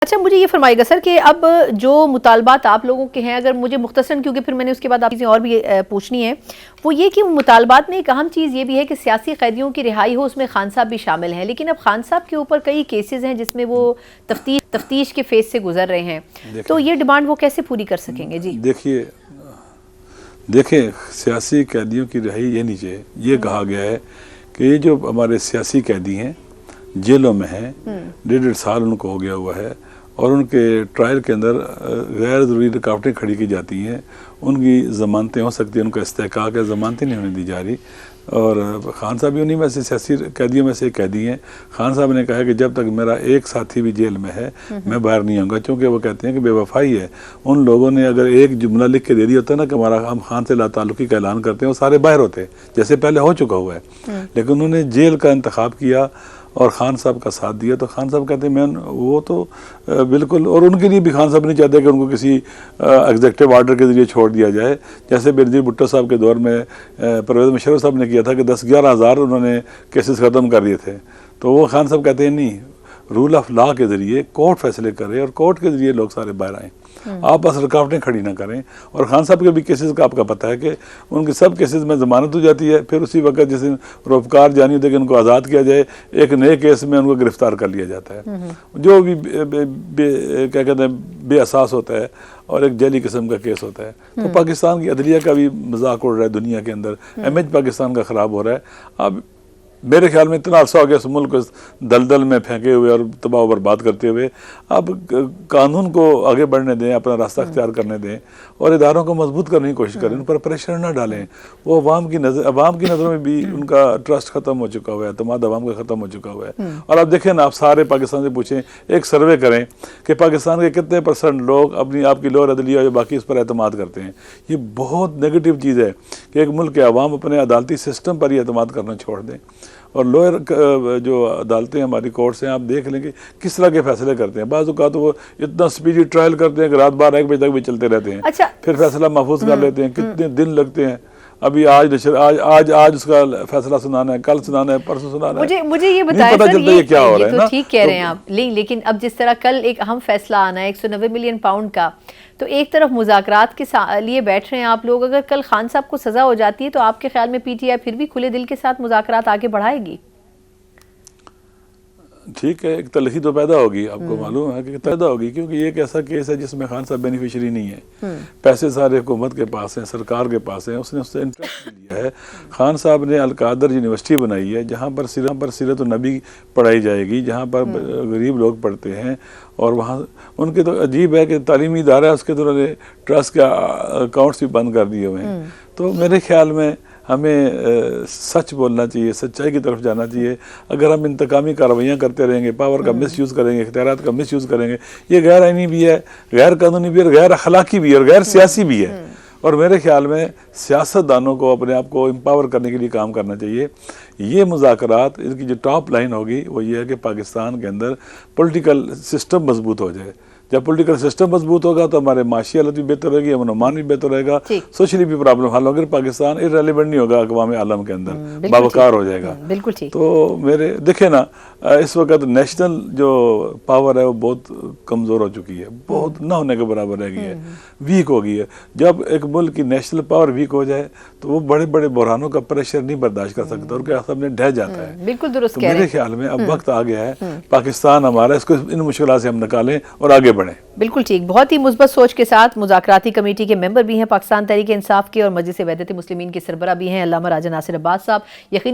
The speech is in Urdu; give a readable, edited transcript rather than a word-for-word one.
اچھا مجھے یہ فرمائیے گا سر کہ اب جو مطالبات آپ لوگوں کے ہیں، اگر مجھے مختصراً، کیونکہ پھر میں نے اس کے بعد آپ چیزیں اور بھی پوچھنی ہیں، وہ یہ کہ مطالبات میں ایک اہم چیز یہ بھی ہے کہ سیاسی قیدیوں کی رہائی ہو، اس میں خان صاحب بھی شامل ہیں، لیکن اب خان صاحب کے اوپر کئی کیسز ہیں جس میں وہ تفتیش کے فیز سے گزر رہے ہیں، تو یہ ڈیمانڈ وہ کیسے پوری کر سکیں گے؟ جی دیکھیں سیاسی قیدیوں کی رہائی یہ نہیں چاہیے. یہ کہا گیا ہے کہ یہ جو ہمارے سیاسی قیدی ہیں جیلوں میں ہیں، 1.5 سال ان کو ہو گیا ہوا ہے، اور ان کے ٹرائل کے اندر غیر ضروری رکاوٹیں کھڑی کی جاتی ہیں. ان کی ضمانتیں ہو سکتی ہیں، ان کا استحقاق ہے، ضمانتیں نہیں ہونے دی جا رہی. اور خان صاحب بھی انہیں میں سے سیاسی قیدیوں میں سے ایک قیدی ہیں. خان صاحب نے کہا ہے کہ جب تک میرا ایک ساتھی بھی جیل میں ہے میں باہر نہیں آؤں گا، چونکہ وہ کہتے ہیں کہ بے وفائی ہے. ان لوگوں نے اگر ایک جملہ لکھ کے دے دیا ہوتا ہے نا کہ ہم خان سے لا تعلقی کا اعلان کرتے ہیں، وہ سارے باہر ہوتے جیسے پہلے ہو چکا ہوا ہے. لیکن انہوں نے جیل کا انتخاب کیا اور خان صاحب کا ساتھ دیا. تو خان صاحب کہتے ہیں وہ تو بالکل، اور ان کے لیے بھی خان صاحب نہیں چاہتے کہ ان کو کسی ایگزیکٹو آرڈر کے ذریعے چھوڑ دیا جائے، جیسے بینظیر بھٹو صاحب کے دور میں پرویز مشرف صاحب نے کیا تھا کہ 10-11 ہزار انہوں نے کیسز ختم کر دیے تھے. تو وہ خان صاحب کہتے ہیں نہیں، رول آف لا کے ذریعے کورٹ فیصلے کرے اور کورٹ کے ذریعے لوگ سارے باہر آئیں، آپ بس رکاوٹیں کھڑی نہ کریں. اور خان صاحب کے بھی کیسز کا آپ کا پتہ ہے کہ ان کے سب کیسز میں ضمانت ہو جاتی ہے، پھر اسی وقت جس دن روپکار جانی ہوتی ہے کہ ان کو آزاد کیا جائے، ایک نئے کیس میں ان کو گرفتار کر لیا جاتا ہے جو بھی کیا کہتے ہیں بے اساس ہوتا ہے اور ایک جعلی قسم کا کیس ہوتا ہے. تو پاکستان کی عدلیہ کا بھی مذاق اڑ رہا ہے دنیا کے اندر، امیج پاکستان کا خراب ہو رہا ہے. اب میرے خیال میں اتنا عرصہ ہو گیا اس ملک کو دلدل میں پھینکے ہوئے اور تباہ و برباد کرتے ہوئے. اب قانون کو آگے بڑھنے دیں، اپنا راستہ اختیار کرنے دیں اور اداروں کو مضبوط کرنے کی کوشش کریں، ان پر پریشر نہ ڈالیں. وہ عوام کی نظروں میں بھی ان کا ٹرسٹ ختم ہو چکا ہوا ہے، اعتماد عوام کا ختم ہو چکا ہوا ہے. اور اب دیکھیں نا، آپ سارے پاکستان سے پوچھیں، ایک سروے کریں کہ پاکستان کے کتنے % لوگ اپنی آپ کی لوور عدلیہ یا باقی اس پر اعتماد کرتے ہیں. یہ بہت نیگیٹو چیز ہے کہ ایک ملک کے عوام اپنے عدالتی سسٹم پر ہی اعتماد کرنا چھوڑ دیں. اور لوئر جو عدالتیں ہماری کورٹس ہیں، آپ دیکھ لیں کہ کس طرح کے فیصلے کرتے ہیں. بعض اوقات وہ اتنا سپیڈی ٹرائل کرتے ہیں کہ رات 12-1 بجے تک بھی چلتے رہتے ہیں، پھر فیصلہ محفوظ کر لیتے ہیں. کتنے دن لگتے ہیں. ابھی آج اس کا فیصلہ سنانا ہے، کل سنانا ہے، پرسوں سنانا ہے. مجھے یہ بتائیں سر، یہ کیا ہو رہا ہے تو ٹھیک کہہ رہے ہیں آپ، لیکن اب جس طرح کل ایک اہم فیصلہ آنا ہے 190 ملین پاؤنڈ کا، تو ایک طرف مذاکرات کے لیے بیٹھ رہے ہیں آپ لوگ. اگر کل خان صاحب کو سزا ہو جاتی ہے تو آپ کے خیال میں پی ٹی آئی پھر بھی کھلے دل کے ساتھ مذاکرات آگے بڑھائے گی؟ ٹھیک ہے، ایک تلخی تو پیدا ہوگی، آپ کو معلوم ہے کہ پیدا ہوگی، کیونکہ یہ ایک ایسا کیس ہے جس میں خان صاحب بینیفیشری نہیں ہے. پیسے سارے حکومت کے پاس ہیں، سرکار کے پاس ہیں، اس نے اس سے انٹرسٹ لیا ہے. خان صاحب نے القادر یونیورسٹی بنائی ہے جہاں پر سیرت النبی پڑھائی جائے گی، جہاں پر غریب لوگ پڑھتے ہیں. اور وہاں ان کے تو عجیب ہے کہ تعلیمی ادارہ ہے، اس کے تو انہوں نے ٹرسٹ کے اکاؤنٹس بھی بند کر دیے ہوئے ہیں. تو میرے خیال میں ہمیں سچ بولنا چاہیے، سچائی کی طرف جانا چاہیے. اگر ہم انتقامی کارروائیاں کرتے رہیں گے، پاور کا مس یوز کریں گے، اختیارات کا مس یوز کریں گے، یہ غیر آئینی بھی ہے، غیر قانونی بھی ہے، غیر اخلاقی بھی ہے اور غیر سیاسی بھی ہے. اور میرے خیال میں سیاست دانوں کو اپنے آپ کو امپاور کرنے کے لیے کام کرنا چاہیے. یہ مذاکرات، ان کی جو ٹاپ لائن ہوگی وہ یہ ہے کہ پاکستان کے اندر پولیٹیکل سسٹم مضبوط ہو جائے. جب پولیٹیکل سسٹم مضبوط ہوگا تو ہمارے معاشی حالت بھی بہتر ہوگی، امن و امان بھی بہتر رہے گا، سوشلی بھی پرابلم حل ہوگی. پاکستان ارریلیونٹ نہیں ہوگا اقوام عالم کے اندر، باوقار ہو جائے گا. بالکل ٹھیک. تو دیکھیں نا، اس وقت نیشنل جو پاور ہے وہ بہت کمزور ہو چکی ہے، بہت نہ ہونے کے برابر رہ گئی ہے، ویک ہو گئی ہے. جب ایک ملک کی نیشنل پاور ویک ہو جائے تو وہ بڑے بڑے بحرانوں کا پریشر نہیں برداشت کر سکتا اور کیا سب نے ڈھہ جاتا ہے. بالکل درست تو کہہ رہے ہیں. میرے خیال میں اب وقت آ گیا ہے، پاکستان ہمارا، اس کو ان مشکلات سے ہم نکالیں اور آگے بڑھیں. بالکل ٹھیک. بہت ہی مثبت سوچ کے ساتھ مذاکراتی کمیٹی کے ممبر بھی ہیں پاکستان تحریک انصاف کے، اور مجلس وحدت مسلمین کے سربراہ بھی ہیں علامہ راجہ ناصر عباس صاحب. یقیناً